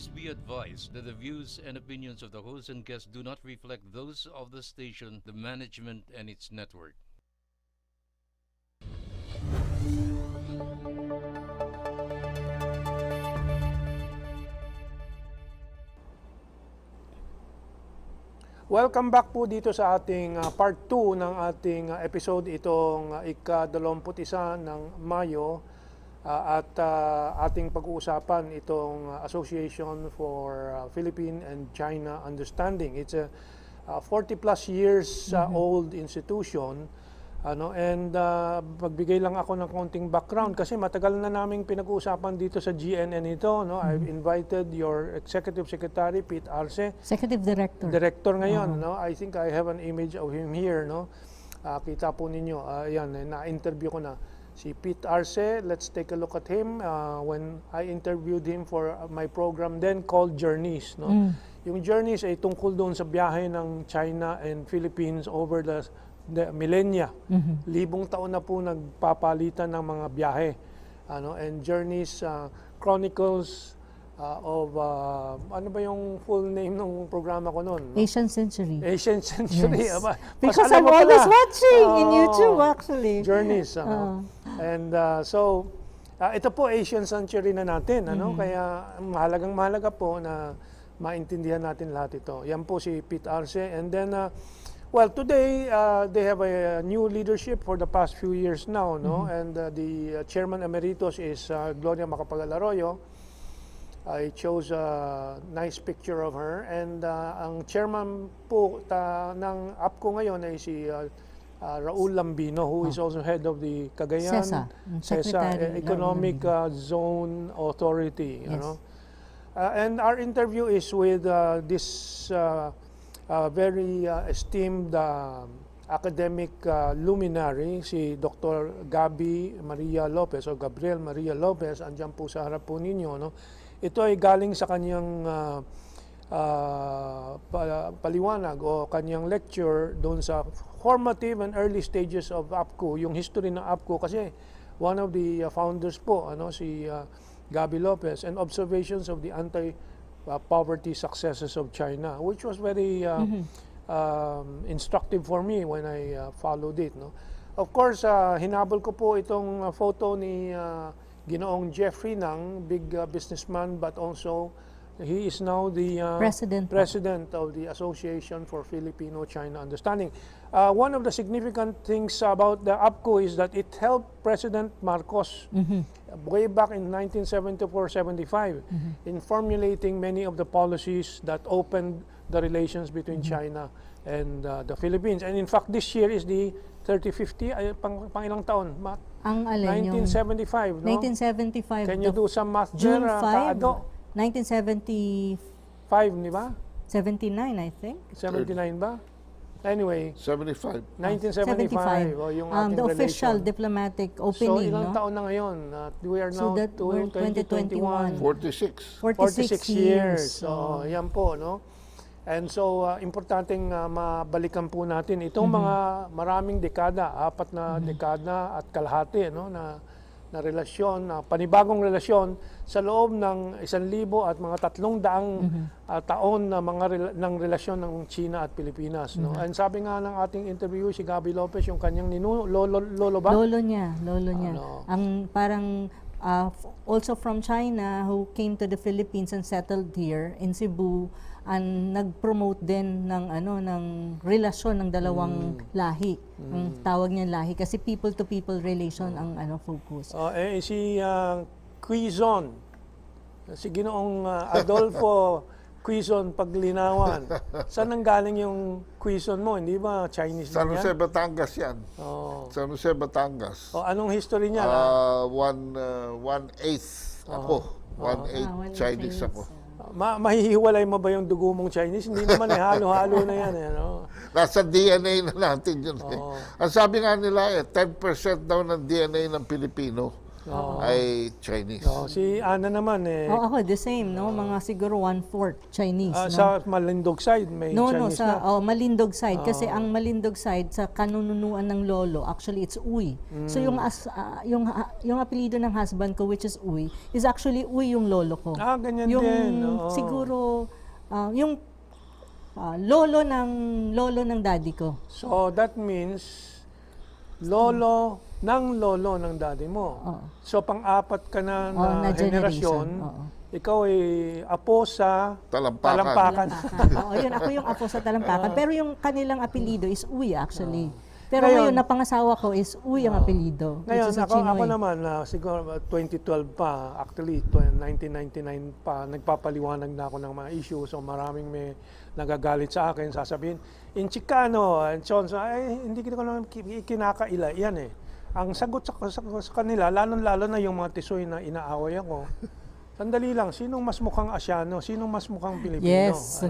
Please be advised that the views and opinions of the host and guests do not reflect those of the station, the management, and its network. Welcome back po dito sa ating part 2 ng ating episode, itong ika-21 ng Mayo, at ating pag-uusapan itong Association for Philippine and China Understanding. It's a 40 plus years old institution, and magbigay lang ako ng konting background kasi matagal na naming pinag-uusapan dito sa GNN ito. I've invited your Executive Secretary, Pete Arce. Executive Director. Director ngayon. I think I have an image of him here. Kita po ninyo. Ayan, na-interview ko na. Si Pete Arce, let's take a look at him. When I interviewed him for my program then called Journeys. Yung Journeys ay tungkol doon sa biyahe ng China and Philippines over the millennia. Libong taon na po nagpapalitan ng mga biyahe. And Journeys chronicles of, ano ba yung full name ng programa ko noon? Asian Century. Asian Century. Yes. Because I'm always watching in YouTube actually. Journeys. And so, ito po Asian Century na natin. Kaya mahalaga po na maintindihan natin lahat ito. Yan po si Pete Arce. And then, well, today they have a new leadership for the past few years now, and the chairman emeritus is Gloria Macapagal-Arroyo. I chose a nice picture of her, and ang chairman po ng APCU ngayon ay si Raul Lambino, who is also head of the Cagayan CESA Economic Zone Authority. And our interview is with this very esteemed academic luminary, si Dr. Gabby Maria Lopez o Gabriel Maria Lopez. Andyan po sa harap po ninyo. Ito ay galing sa kanyang paliwanag o kanyang lecture doon sa formative and early stages of APCU, yung history ng APCU, kasi one of the founders po, si Gabby Lopez, and observations of the anti-poverty successes of China, which was very instructive for me when I followed it. Of course, hinabol ko po itong photo ni Ginoong Jeffrey Nang, big businessman, but also he is now the president of the Association for Filipino-China Understanding. One of the significant things about the APCU is that it helped President Marcos way back in 1974-75 in formulating many of the policies that opened the relations between China and the Philippines. And in fact, this year is the 3050, pang ilang taon? Ang alin 1975, no? 1975. Can you do some math June there? 5, 1975, 5, di ba? 79, I think. 79 ba? Anyway, 75. 1975. Yung ating the official relation. diplomatic opening. So, ilang taon na ngayon? We are now that we're 2021. 46. 46 years. So, yan po, no? And so, importanteng mabalikan po natin itong mga maraming dekada, 4 na dekada at kalahati, na relasyon, panibagong relasyon sa loob ng 1,000 at mga 300 taon na ng relasyon ng China at Pilipinas. And sabi nga ng ating interview, si Gabby Lopez, yung kanyang lolo ba? Lolo niya. Ang parang also from China who came to the Philippines and settled here in Cebu, and nag-promote din ng relasyon ng dalawang lahi. Ang tawag niya lahi kasi people to people relation ang focus. Si Quizon, si Ginoong Adolfo Quizon Paglinawan. Saan nanggaling yung Quizon mo? Hindi ba Chinese San din Jose, yan? Batangas yan. San Jose, Batangas. Anong history niya? 1/8 ako. 1/8 Chinese ako. Mahihiwalay mo ba yung dugo mong Chinese? Hindi naman halo-halo na yan. Nasa DNA na natin yun. Ang sabi nga nila 10% daw ng DNA ng Pilipino ay Chinese. Si Ana naman Ako the same, no? Mga siguro 1/4 Chinese, no? sa Malindog side may Chinese na. Malindog side kasi ang Malindog side sa kanununuan ng lolo, actually it's Uy. So yung apelyido ng husband ko, which is Uy, is actually Uy yung lolo ko. Ganyan Yung din. siguro yung lolo ng daddy ko. So that means lolo ng daddy mo. So pang-apat ka na henerasyon, ikaw ay apo sa Talampakan. Yun, ako yung apo sa Talampakan. Pero yung kanilang apelyido is Uy actually. Pero ngayon, napangasawa ko is Uy ang apelyido. Ngayon, ako naman, siguro 2012 pa, actually 1999 pa, nagpapaliwanag na ako ng mga issue. So maraming may nagagalit sa akin, sasabihin, in Chicano, and so ay, hindi ko naman kinakaila. Yan Ang sagot sa kanila, lalo na yung mga tisoy na inaaway ako, sandali lang, sinong mas mukhang Asyano? Sinong mas mukhang Pilipino? Yes.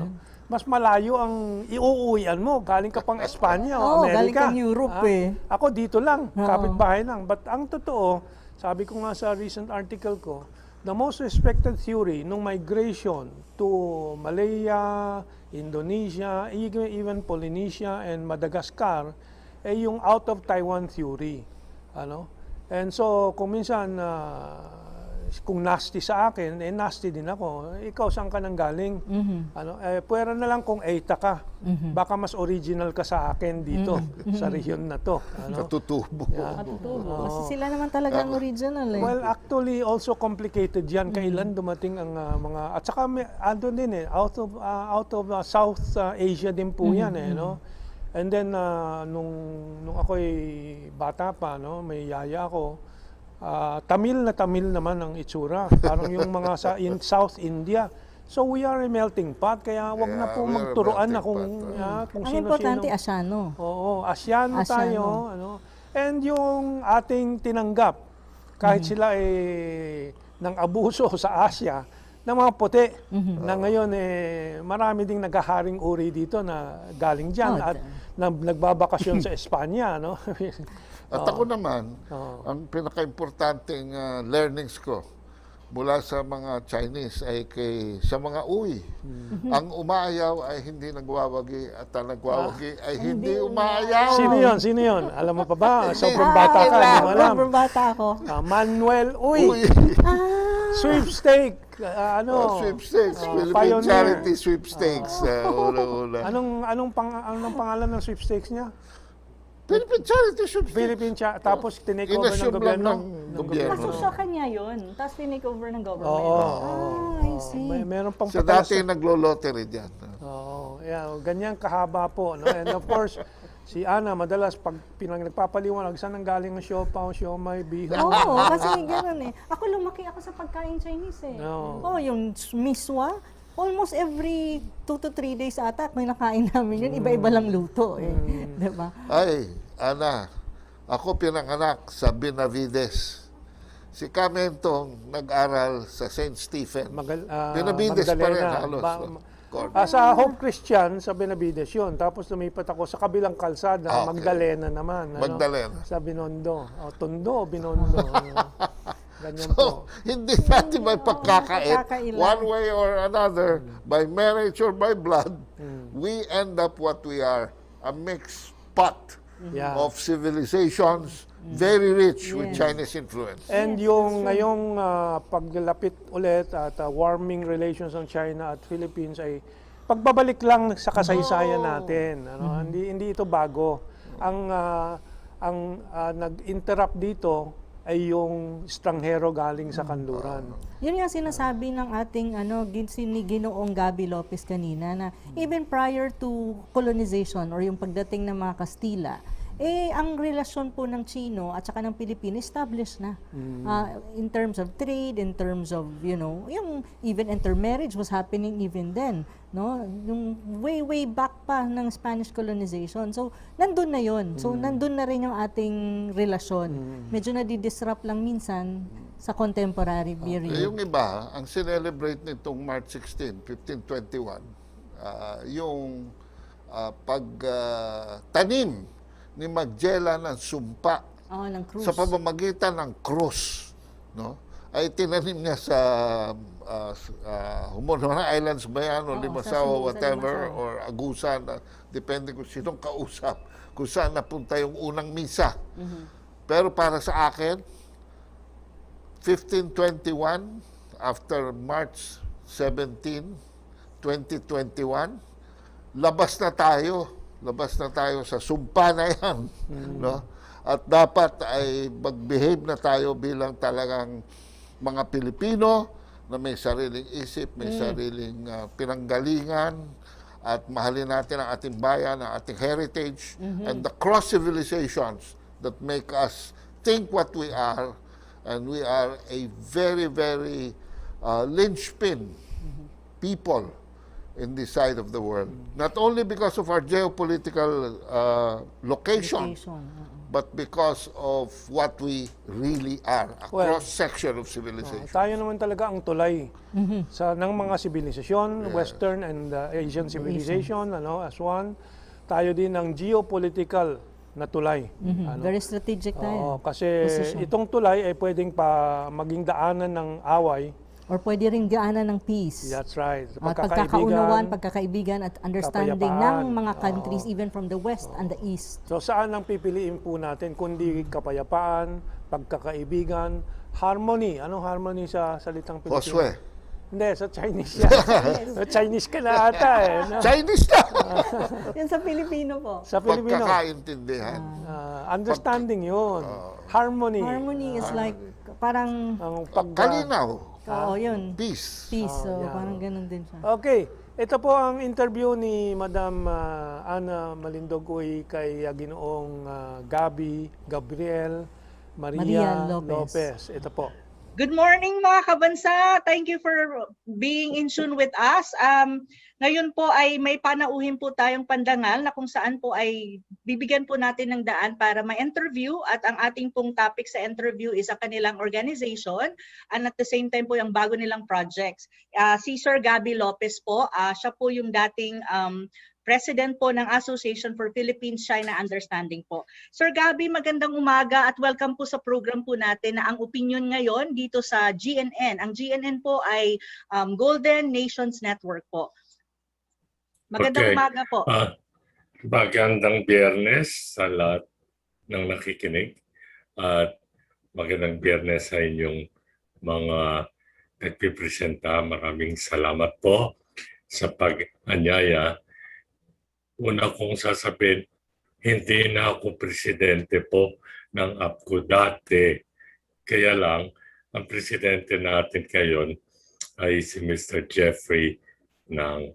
Mas malayo ang iuuwian mo. Galing ka pang Espanya o Amerika. Galing kang Europe Ako dito lang, kapitbahay lang. But ang totoo, sabi ko nga sa recent article ko, the most respected theory nung migration to Malaya, Indonesia, even Polynesia and Madagascar, ay yung out of Taiwan theory. And so, kung minsan, kung nasty sa akin, nasty din ako. Ikaw, saan ka nang galing? Pwera na lang kung Eita ka. Baka mas original ka sa akin dito, sa region na to. Katutubo. Kasi sila naman talaga ang original Well, actually, also complicated yan. Kailan dumating ang mga... At saka, andun din out of South Asia din po yan And then, nung ako'y bata pa, may yaya ako, Tamil naman ang itsura. Parang yung mga in South India. So we are a melting pot, kaya wag na po magturuan na kung Ang sino-sino. importante, Asyano. Oo, Asyano tayo. And yung ating tinanggap, kahit sila ng abuso sa Asya, ng mga puti, na ngayon marami ding naghaharing uri dito na galing dyan at nagbabakasyon sa Espanya. At ako naman, ang pinaka-importanting learnings ko mula sa mga Chinese ay sa mga Uy. Ang umaayaw ay hindi nagwawagi at ang nagwawagi ay hindi umaayaw. Sino yun? Alam mo pa ba? Sobrang bata ka, hindi mo alam. Sobrang bata ako. Manuel Uy. Sweepstake. Sweepstakes. Philippine Pioneer. Charity Sweepstakes. Una-una. Anong pangalan ng sweepstakes niya? Philippine Charity Sweepstakes. Tapos tinake over ng gobyerno. Kasusya kanya yun. Tapos tinake over ng government. I see. Meron pang Sa dati naglo-lottery dyan. ganyan kahaba po. And of course, si Ana, madalas pag nagpapaliwanag, saan ang galing ang siopaw, siomay, bihon? Kasi gano'n Ako lumaki ako sa pagkain Chinese yung miswa, almost every 2 to 3 days ata, may nakain namin yun. Iba-iba lang luto Diba? Ay, Ana, ako pinanganak sa Benavides. Si Camentong nag-aral sa St. Stephen. Benavides pa rin halos. Sa Hope Christian, sa Benavides yun. Tapos lumipat ako sa kabilang kalsada, Magdalena naman. Magdalena. Sa Binondo. Tondo, Binondo. Ganyan So, hindi natin may pagkakait. One way or another, by marriage or by blood, we end up what we are, a mixed pot of civilizations, very rich with Chinese influence. And yung ngayong paglapit ulit at warming relations ng China at Philippines ay pagbabalik lang sa kasaysayan natin. Hindi ito bago. Ang nag-interrupt dito ay yung estranghero galing sa kanluran. Yun nga sinasabi ng ating ni Ginoong Gabby Lopez kanina na even prior to colonization or yung pagdating ng mga Kastila, ang relasyon po ng Chino at saka ng Pilipino established na. In terms of trade, in terms of, yung even intermarriage was happening even then. Yung way back pa ng Spanish colonization. So, nandun na yon. So, nandun na rin yung ating relasyon. Medyo nadi-disrupt lang minsan sa contemporary period. Yung iba, ang sinelebrate nitong March 16, 1521, yung pagtanim ni Magellan ng sumpa ng cruise. sa pamamagitan ng krus no? Ay tinanim niya sa Humorong Islands ba yan, o Oo, Limasaw, sa Cebu, or sa whatever, Limasaw. or Agusan, depende kung sinong kausap, kung saan napunta yung unang misa. Pero para sa akin, 1521, after March 17, 2021, labas na tayo. Labas na tayo sa sumpa na yan. No? At dapat ay mag-behave na tayo bilang talagang mga Pilipino na may sariling isip, may sariling pinanggalingan, at mahalin natin ang ating bayan, ang ating heritage, and the cross-civilizations that make us think what we are, and we are a very, very linchpin people in this side of the world. Not only because of our geopolitical location, but because of what we really are, a cross-section of civilization. Tayo naman talaga ang tulay ng mga sibilisasyon, Western and Asian civilization, as one. Tayo din ang geopolitical na tulay. Very strategic tayo. Kasi Position. itong tulay ay pwedeng maging daanan ng away. Or pwede rin gaanan ng peace. That's right. Pagkakaunawan, pagkakaibigan at understanding kapayapaan. ng mga countries even from the West and the East. So saan ang pipiliin po natin kundi kapayapaan, pagkakaibigan, harmony. Anong harmony sa salitang Pilipino? Josue. Hindi, sa Chinese yan. Chinese ka na ata eh. No? Chinese na! Yan sa Pilipino po. Sa Pilipino, Pagkakaintindihan. understanding yun. Harmony. Harmony is like parang, Ang Kalinaw. oo, yun. Peace. Peace. So, parang ganun din siya. Okay. Ito po ang interview ni Madam Ana Malindogoy kay Ginoong Gabriel Maria Lopez. Ito po. Good morning mga kabansa. Thank you for being in tune with us. Ngayon po ay may panauhin po tayong pandangal na kung saan po ay bibigyan po natin ng daan para ma-interview, at ang ating pong topic sa interview is ang kanilang organization and at the same time po yung bago nilang projects. Si Sir Gabby Lopez po, siya po yung dating President po ng Association for Philippines-China Understanding po. Sir Gabby, magandang umaga at welcome po sa program po natin na ang opinion ngayon dito sa GNN. Ang GNN po ay Golden Nations Network po. Magandang umaga po. Magandang Biyernes sa lahat ng nakikinig. At magandang Biyernes sa inyong mga nagpipresenta. Maraming salamat po sa pag-anyaya. Una kong sasabihin, hindi na ako presidente po ng APCU dati. Kaya lang, ang presidente natin ngayon ay si Mr. Jeffrey ng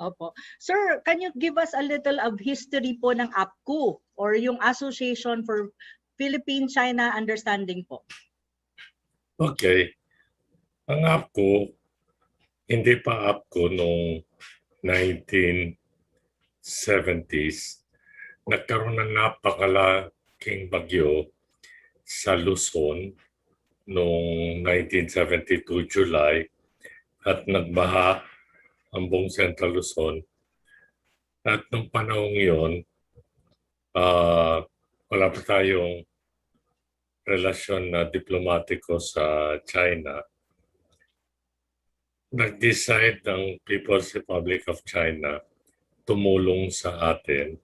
Opo. Sir, can you give us a little of history po ng APCU or yung Association for Philippine-China Understanding po? Okay. Ang APCU, hindi pa APCU noong 1970s, nagkaroon ng napakalaking bagyo sa Luzon noong 1972 July at nagbaha ang buong Central Luzon. At nung panahon yun, wala pa tayong relasyon na diplomatiko sa China. Nag-decide ang People's Republic of China tumulong sa atin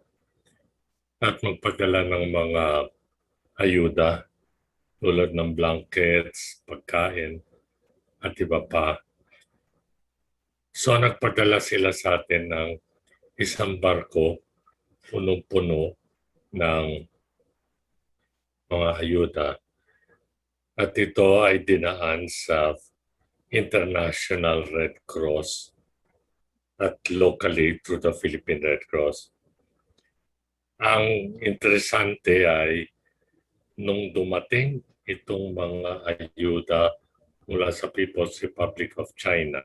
at magpadala ng mga ayuda tulad ng blankets, pagkain, at iba pa. So nagpadala sila sa atin ng isang barko punong-puno ng mga ayuda. At ito ay dinaan sa International Red Cross at locally through the Philippine Red Cross. Ang interesante ay nung dumating itong mga ayuda mula sa People's Republic of China,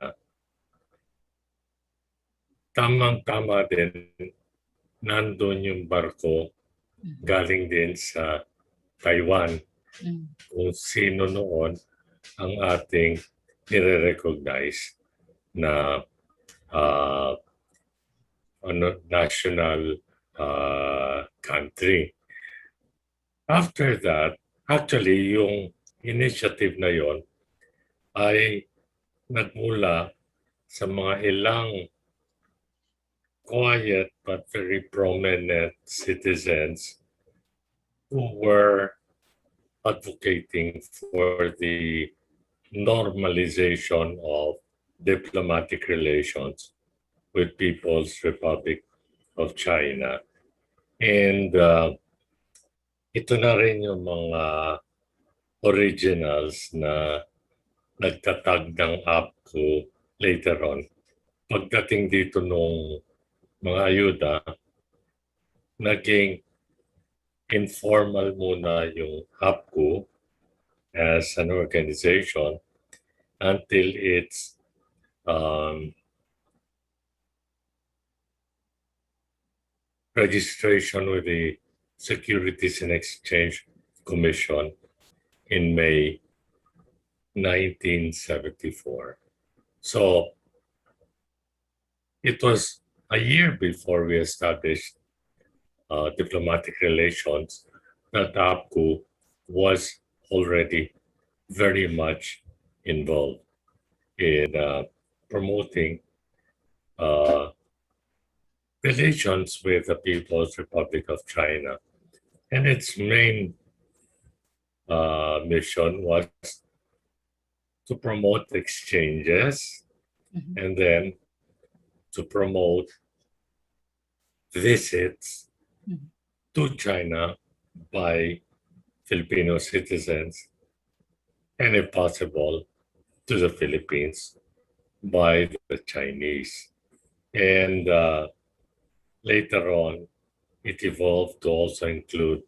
tamang-tama din, nandun yung barko galing din sa Taiwan, kung sino noon ang ating nire-recognize na national country. After that, actually yung initiative na yon ay nagmula sa mga ilang quiet but very prominent citizens who were advocating for the normalization of diplomatic relations with People's Republic of China. And ito na rin yung mga originals na nagtatag ng APCU later on. Pagdating dito nung mga ayuda, naging informal muna yung APCU as an organization until its registration with the Securities and Exchange Commission in May 1974. So it was a year before we established diplomatic relations that APCU was already very much involved in promoting relations with the People's Republic of China. And its main mission was to promote exchanges and then to promote visits to China by Filipino citizens and, if possible, to the Philippines by the Chinese. And later on, it evolved to also include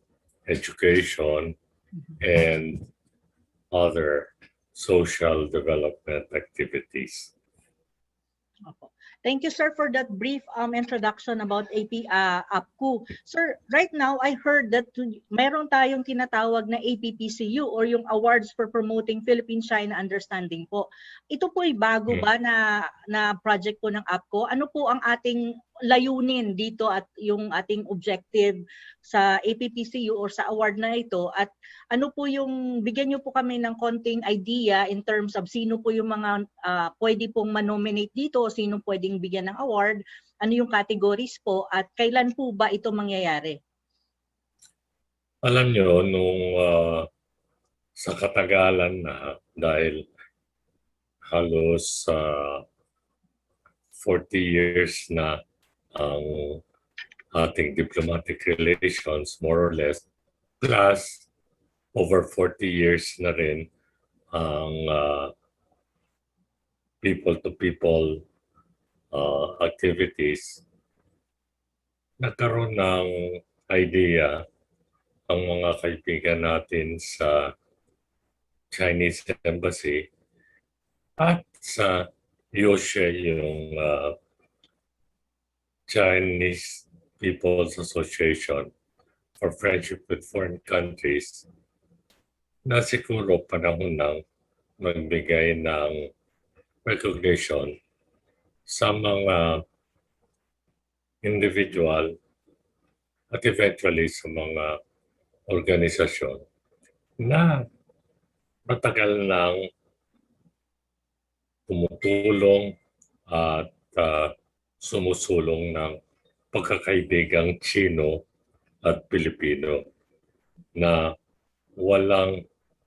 education and other social development activities. Thank you, sir, for that brief introduction about APCU. Sir, right now, I heard that meron tayong tinatawag na APPCU or yung Awards for Promoting Philippine-China Understanding po. Ito po ay bago ba na project po ng APCU? Ano po ang ating layunin dito at yung ating objective sa APPCU or sa award na ito? At ano po yung, bigyan niyo po kami ng konting idea in terms of sino po yung mga pwede pong manominate dito, sino pwedeng bigyan ng award, ano yung categories po, at kailan po ba ito mangyayari? Alam nyo, nung sa katagalan na, dahil halos 40 years na ang ating diplomatic relations, more or less, plus over 40 years na rin ang people-to-people activities, nagkaroon ng idea ang mga kaibigan natin sa Chinese Embassy at sa Yoshe, yung Chinese People's Association for Friendship with Foreign Countries, na siguro panahon nang magbigay ng recognition sa mga individual at eventually sa mga organisasyon na matagal nang tumutulong at sumusulong ng pagkakaibigang Chino at Pilipino na walang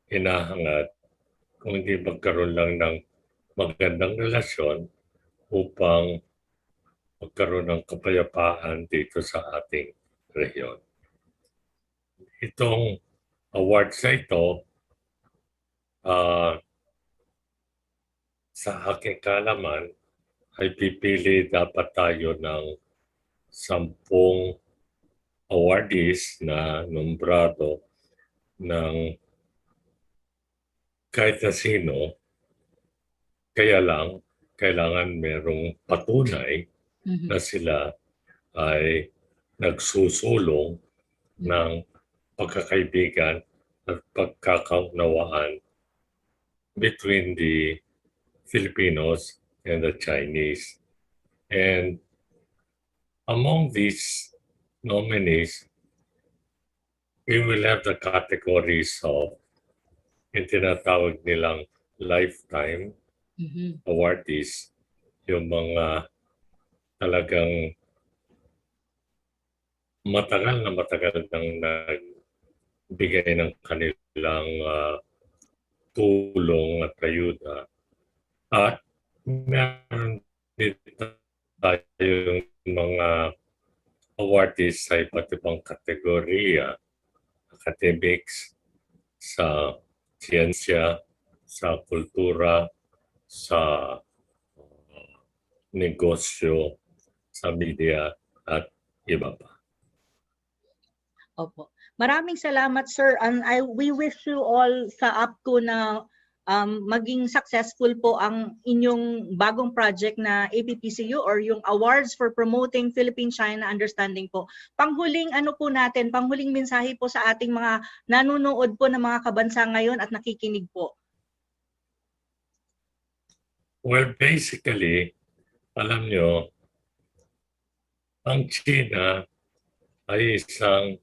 hinahangad kung hindi magkaroon lang ng magandang relasyon upang magkaroon ng kapayapaan dito sa ating rehiyon. Itong awards na ito, sa aking kalaman, ay pipili dapat tayo ng 10 awardees na nombrado ng kahit na sino, kaya lang kailangan merong patunay na sila ay nagsusulong ng pagkakaibigan at pagkakaunawaan between the Filipinos and the Chinese. And among these nominees, we will have the categories of yung tinatawag nilang lifetime awardees, yung mga talagang matagal nang nagbigay ng kanilang tulong at ayuda. At meron din tayong mga awardees sa iba't ibang kategorya, academics, sa siyensya, sa kultura, sa negosyo, sa media, at iba pa. Opo. Maraming salamat, sir. And we wish you all sa APCU na maging successful po ang inyong bagong project na APPCU or yung Awards for Promoting Philippine-China Understanding po. Panghuling panghuling mensahe po sa ating mga nanonood po ng mga kabansa ngayon at nakikinig po. Well, basically, alam nyo, ang China ay isang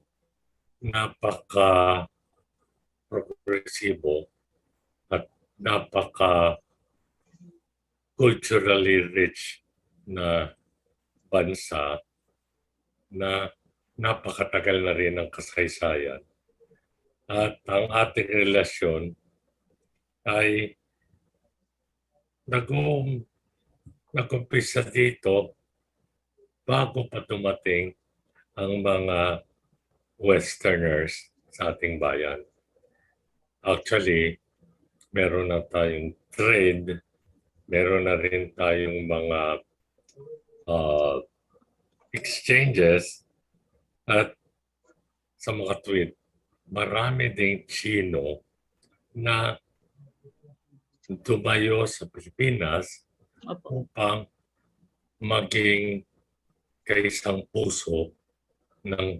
napaka-progresibo at napaka-culturally rich na bansa na napakatagal na rin ang kasaysayan. At ang ating relasyon ay nag-umpisa dito bago pa dumating ang mga Westerners sa ating bayan. Actually, meron na tayong trade, meron na rin tayong mga exchanges, at sa mga tweet, marami ding Chino na tumayo sa Pilipinas upang maging kaisang puso ng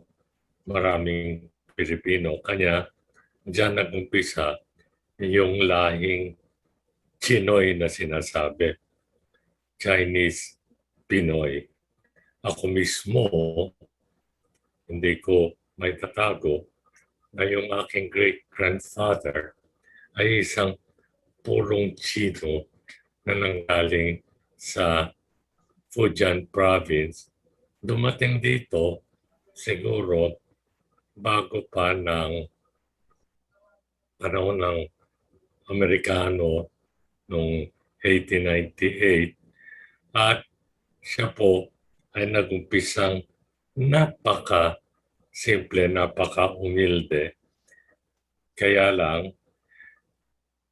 maraming Pilipino. Kanya diyan nag-umpisa yung lahing Chinoy na sinasabi, Chinese Pinoy. Ako mismo, hindi ko may tatago na yung aking great-grandfather ay isang purong Chino na nanggaling sa Fujian province. Dumating dito siguro bago pa ng panahon ng Amerikano noong 1898, at siya po ay nagumpisang napaka-simple, napaka-umilde. Kaya lang,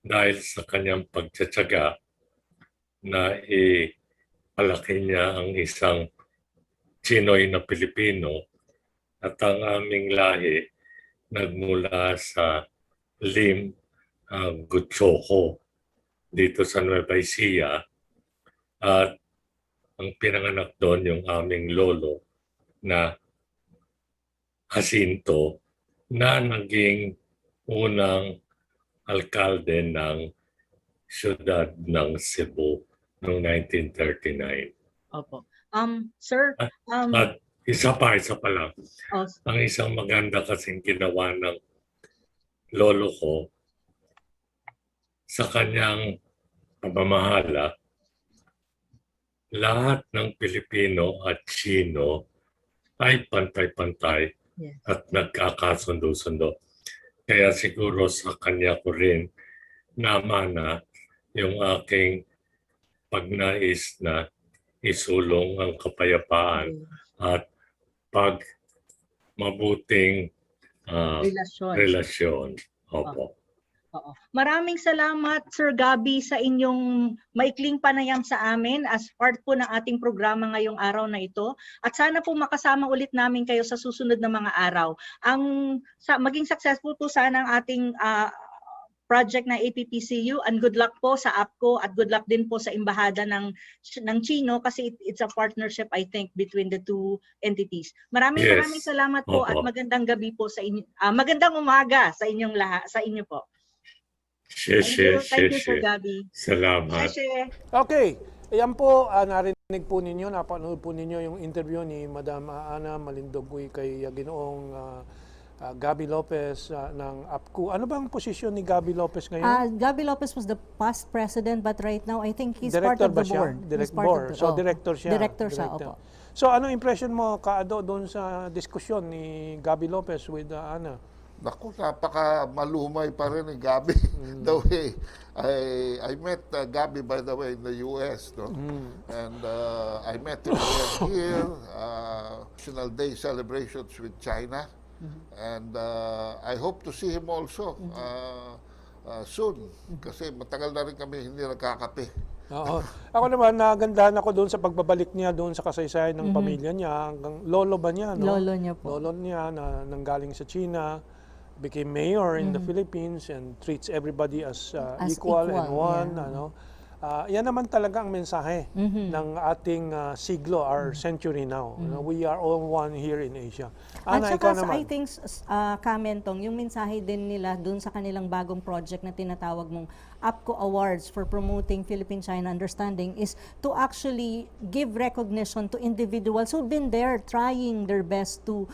dahil sa kanyang pagtsatsaga na ipalaki niya ang isang Chinoy na Pilipino, at ang aming lahi nagmula sa Lim Gutsoho dito sa Nueva Ecija, at ang pinanganak doon yung aming lolo na Jacinto na naging unang alkalde ng siyudad ng Cebu noong 1939. Opo. Sir, At isa pa lang. Ang isang maganda kasing ginawa ng lolo ko sa kanyang pamamahala, lahat ng Pilipino at Chino ay pantay-pantay at nagkakasundo-sundo. Kaya siguro sa kanya ko rin namana yung aking pagnais na isulong ang kapayapaan at mabuting relasyon. Opo. Oo. Maraming salamat, Sir Gabby, sa inyong maikling panayam sa amin as part po ng ating programa ngayong araw na ito. At sana po makasama ulit namin kayo sa susunod na mga araw. Maging successful po sana ang ating project na APPCU, and good luck po sa APCO at good luck din po sa Embahada ng Chino kasi it's a partnership, I think, between the two entities. Maraming salamat po at magandang gabi po sa inyo. Magandang umaga sa inyong lahat, sa inyo po. Thank you, Sir Gabby. Salamat. Okay, ayan po, narinig po ninyo, napanood po ninyo yung interview ni Madam Ana Malindogoy kay Ginoong Gabby Lopez ng APCU. Ano bang posisyon ni Gabby Lopez ngayon? Gabby Lopez was the past president, but right now I think he's part of the board. He's part of the- So, director siya. Director siya, opo. So, anong impression mo, Kaado, doon sa diskusyon ni Gabby Lopez with Ana? Naku, napaka malumay pa rin ni Gabby. The way I met Gabby, by the way, in the US, no? And I met him again here, National Day celebrations with China. And I hope to see him also soon. Kasi matagal na rin kami hindi nagkakape. Oo. Ako naman, nagandahan ako doon sa pagbabalik niya doon sa kasaysayan ng pamilya niya. Hanggang lolo ba niya? No? Lolo niya po. Lolo niya na nanggaling sa China, became mayor in the Philippines and treats everybody as equal and one. yeah. Ano? Yan naman talaga ang mensahe ng ating siglo, our century now. You know, we are all one here in Asia. At Ana, saka ikaw naman. I think, Kamentong, yung mensahe din nila dun sa kanilang bagong project na tinatawag mong APCU Awards for Promoting Philippine-China Understanding is to actually give recognition to individuals who've been there trying their best to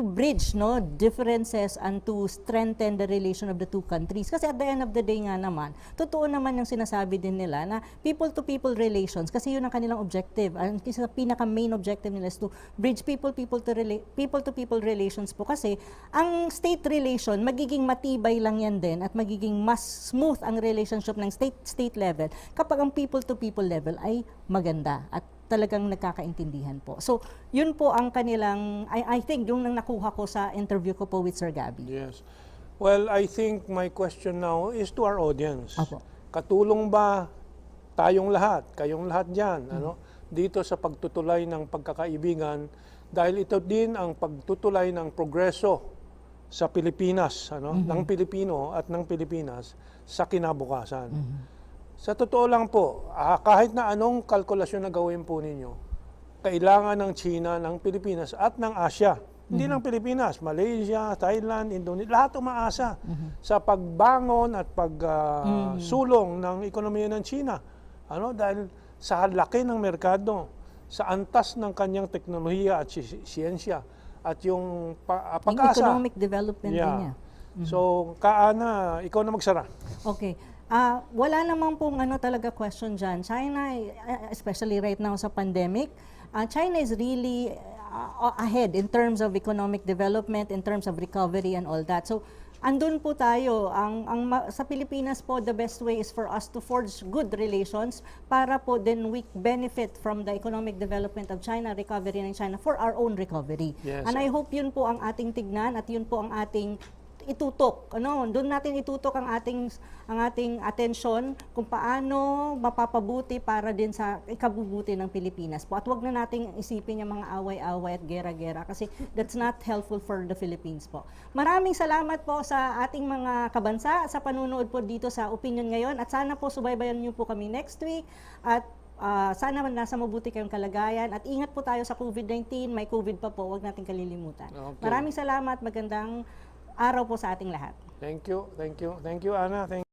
bridge differences and to strengthen the relation of the two countries. Kasi at the end of the day nga naman, totoo naman yung sinasabi din nila na people-to-people relations, kasi yun ang kanilang objective. Ang pinaka-main objective nila is to bridge people-to-people relations po. Kasi ang state relation, magiging matibay lang yan din at magiging mas smooth ang relationship ng state level kapag ang people-to-people level ay maganda at talagang nagkakaintindihan po. So, yun po ang kanilang, I think, yung nang nakuha ko sa interview ko po with Sir Gabby. Yes. Well, I think my question now is to our audience. Apo. Katulong ba tayong lahat, kayong lahat dyan, dito sa pagtutulay ng pagkakaibigan, dahil ito din ang pagtutulay ng progreso sa Pilipinas, ng Pilipino at ng Pilipinas sa kinabukasan. Sa totoo lang po, kahit na anong kalkulasyon na gawin po ninyo, kailangan ng China, ng Pilipinas at ng Asia. Hindi lang Pilipinas, Malaysia, Thailand, Indonesia, lahat umaasa sa pagbangon at pagsulong ng ekonomiya ng China. Dahil sa laki ng merkado, sa antas ng kanyang teknolohiya at siyensya at yung Yung pag-asa. economic development din niya. So, Kaana, ikaw na magsara. Okay. Wala namang pong talaga question dyan. China, especially right now sa pandemic, China is really ahead in terms of economic development, in terms of recovery and all that. So, andun po tayo. Sa Pilipinas po, the best way is for us to forge good relations para po then we benefit from the economic development of China, recovery ng China for our own recovery. Yes. And I hope yun po ang ating tignan at yun po ang ating itutok. Doon natin itutok ang ating atensyon kung paano mapapabuti para din sa ikabubuti ng Pilipinas po. At wag na nating isipin yung mga away-away at gera-gera kasi that's not helpful for the Philippines po. Maraming salamat po sa ating mga kabansa sa panunood po dito sa Opinion Ngayon at sana po subaybayan niyo po kami next week at sana nasa mabuti kayong kalagayan at ingat po tayo sa COVID-19. May COVID pa po, wag nating kalilimutan. Okay. Maraming salamat, magandang araw po sa ating lahat. Thank you, Ana.